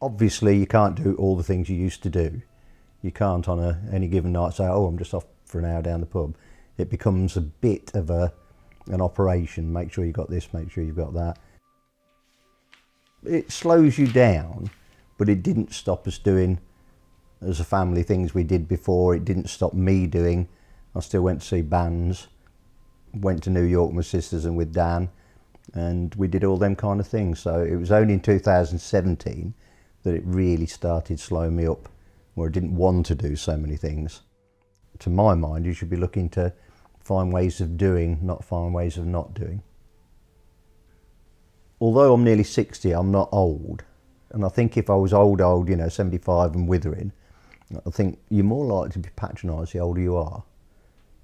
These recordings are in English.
Obviously you can't do all the things you used to do. You can't on any given night say, oh, I'm just off for an hour down the pub. It becomes a bit of an operation. Make sure you've got this, make sure you've got that. It slows you down, but it didn't stop us doing, as a family, things we did before. It didn't stop me doing. I still went to see bands, went to New York with my sisters and with Dan, and we did all them kind of things. So it was only in 2017 that it really started slowing me up, where I didn't want to do so many things. To my mind, you should be looking to find ways of doing, not find ways of not doing. Although I'm nearly 60, I'm not old. And I think if I was old, 75 and withering, I think you're more likely to be patronised the older you are.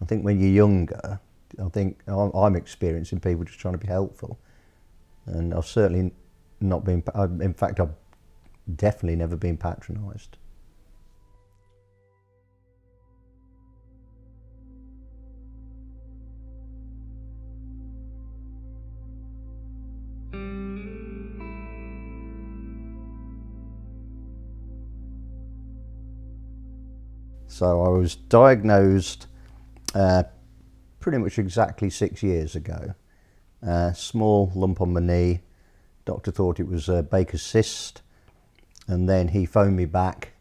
I think when you're younger, I think I'm experiencing people just trying to be helpful. And I've certainly not been, in fact, I've definitely never been patronised. So I was diagnosed pretty much exactly 6 years ago. Small lump on my knee. Doctor thought it was a Baker's cyst, and then he phoned me back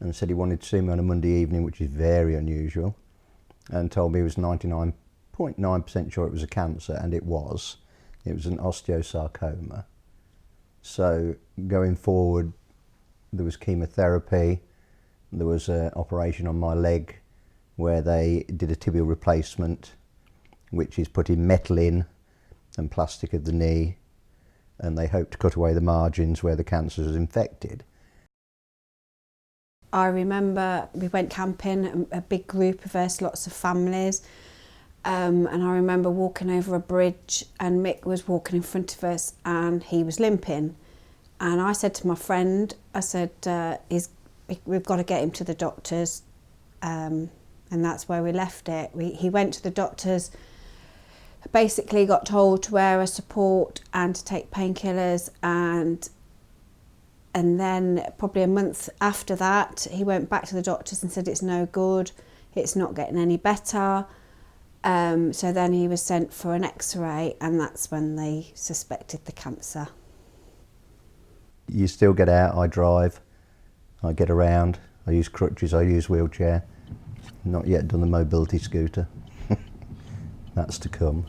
and said he wanted to see me on a Monday evening, which is very unusual, and told me he was 99.9% sure it was a cancer, and it was. It was an osteosarcoma. So going forward, there was chemotherapy. There was an operation on my leg where they did a tibial replacement, which is putting metal in and plastic of the knee, and they hope to cut away the margins where the cancer is infected. I remember we went camping, a big group of us, lots of families, and I remember walking over a bridge and Mick was walking in front of us and he was limping. And I said to my friend, I said, we've got to get him to the doctors, and that's where we left it. He went to the doctors, basically got told to wear a support and to take painkillers, and then probably a month after that he went back to the doctors and said it's no good, it's not getting any better. So then he was sent for an x-ray, and that's when they suspected the cancer. You still get out, I drive. I get around, I use crutches, I use wheelchair. Not yet done the mobility scooter. That's to come.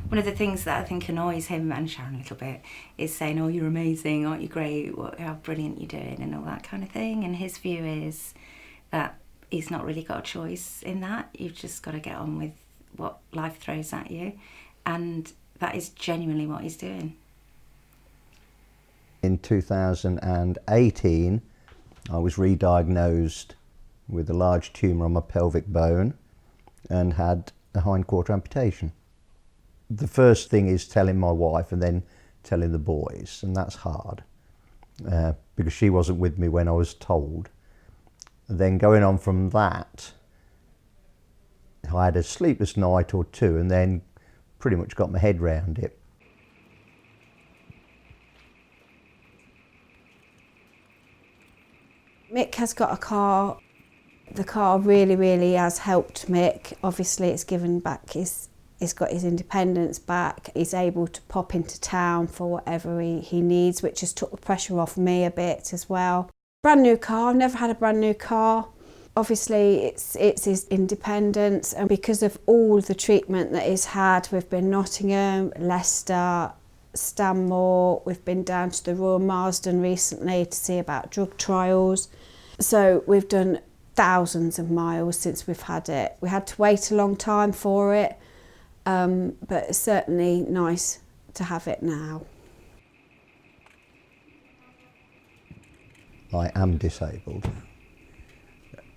One of the things that I think annoys him and Sharon a little bit is saying, oh, you're amazing, aren't you great, how brilliant you're doing, and all that kind of thing. And his view is that he's not really got a choice in that. You've just got to get on with what life throws at you. And that is genuinely what he's doing. In 2018, I was re-diagnosed with a large tumour on my pelvic bone and had a hindquarter amputation. The first thing is telling my wife and then telling the boys, and that's hard because she wasn't with me when I was told. Then going on from that, I had a sleepless night or two and then pretty much got my head round it. Mick has got a car. The car really has helped Mick. Obviously it's given back he's got his independence back. He's able to pop into town for whatever he needs, which has took the pressure off me a bit as well. Brand new car, I've never had a brand new car. Obviously it's his independence, and because of all the treatment that he's had, we've been Nottingham, Leicester, Stanmore, we've been down to the Royal Marsden recently to see about drug trials. So we've done thousands of miles since we've had it. We had to wait a long time for it, but it's certainly nice to have it now. I am disabled.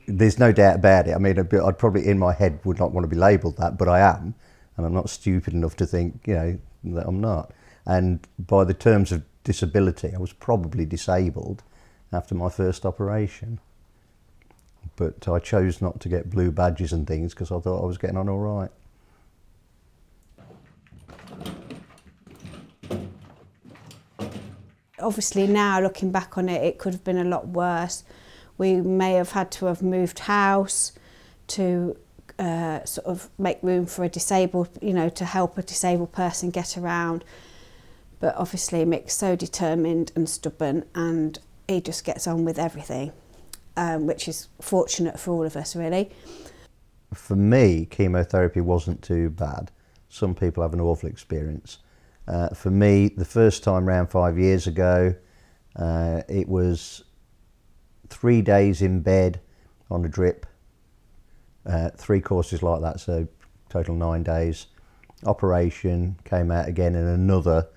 There's no doubt about it. I mean, I'd probably in my head would not want to be labelled that, but I am, and I'm not stupid enough to think, that I'm not. And by the terms of disability, I was probably disabled after my first operation. But I chose not to get blue badges and things because I thought I was getting on all right. Obviously now looking back on it, it could have been a lot worse. We may have had to have moved house to sort of make room for a disabled, to help a disabled person get around. But obviously Mick's so determined and stubborn, and he just gets on with everything, which is fortunate for all of us, really. For me, chemotherapy wasn't too bad. Some people have an awful experience. For me, the first time round 5 years ago, it was 3 days in bed on a drip, 3 courses like that, so total 9 days. Operation, came out again in another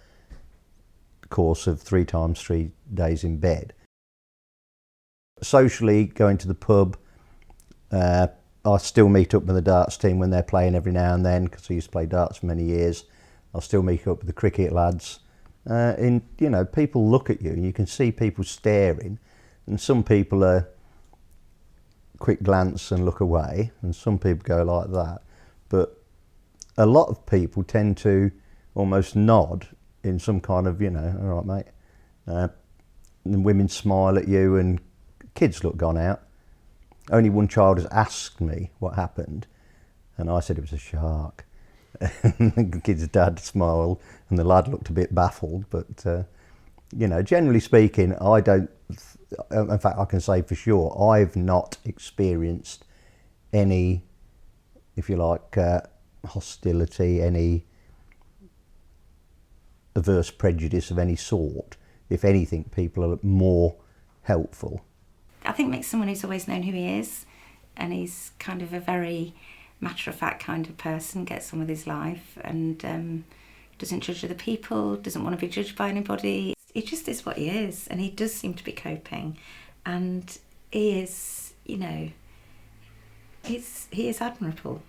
course of 3 times 3 days in bed. Socially, going to the pub, I still meet up with the darts team when they're playing every now and then, because I used to play darts for many years. I'll still meet up with the cricket lads. People look at you and you can see people staring, and some people are quick glance and look away, and some people go like that. But a lot of people tend to almost nod in some kind of, all right, mate. And women smile at you, and kids look gone out. Only one child has asked me what happened, and I said it was a shark. The kid's dad smiled, and the lad looked a bit baffled. But generally speaking, I don't. In fact, I can say for sure, I've not experienced any, if you like, hostility, any adverse prejudice of any sort. If anything, people are more helpful. I think Mick's someone who's always known who he is, and he's kind of a very matter-of-fact kind of person, gets on with his life, and doesn't judge other people, doesn't want to be judged by anybody. He just is what he is, and he does seem to be coping, and he is, he is admirable.